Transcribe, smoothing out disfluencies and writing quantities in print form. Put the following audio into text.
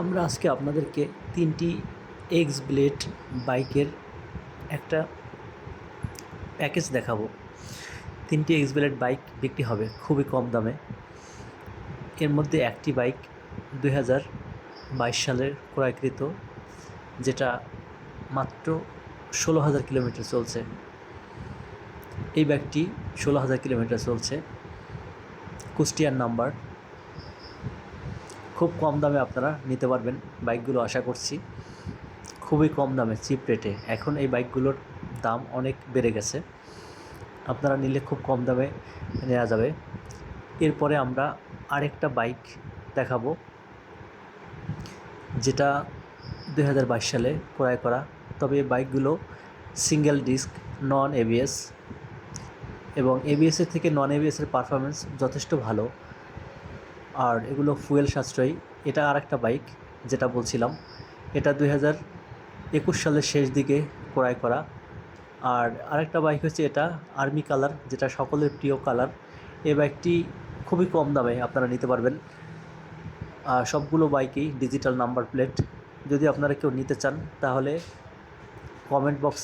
আমরা আজকে আপনাদেরকে 3টি এক্স ব্লেড বাইকের একটা প্যাকেজ দেখাবো। 3টি এক্স ব্লেড বাইক বিক্রি হবে খুবই কম দামে। এর মধ্যে একটি বাইক 2022 সালের ক্রয়কৃত, যেটা মাত্র 16,000 কিলোমিটার চলছে। এই বাইকটি 16,000 কিলোমিটার চলছে, কুষ্টিয়ার নাম্বার। খুব কম দামে আপনারা নিতে পারবেন বাইকগুলো, আশা করছি খুবই কম দামে, চিপ রেটে। এখন এই বাইকগুলোর দাম অনেক বেড়ে গেছে, আপনারা নিলে খুব কম দামে নেওয়া যাবে। এরপরে আমরা আরেকটা বাইক দেখাবো, যেটা 2022 সালে ক্রয় করা, তবে এই বাইকগুলো সিঙ্গেল ডিস্ক, নন এবিএস, এবং এবিএসের থেকে নন এবিএসের পারফরমেন্স যথেষ্ট ভালো, আর এগুলো ফুয়েল সাশ্রয়ী। এটা আরেকটা বাইক যেটা বলছিলাম, এটা 2021 সালের শেষ দিকে ক্রয় করা। আর আরেকটা বাইক হচ্ছে এটা আর্মি কালার, যেটা সকলের প্রিয় কালার। এই বাইকটি খুবই কম দামে আপনারা নিতে পারবেন। সবগুলো বাইকেই ডিজিটাল নাম্বার প্লেট। যদি আপনারা কেউ নিতে চান তাহলে কমেন্ট বক্স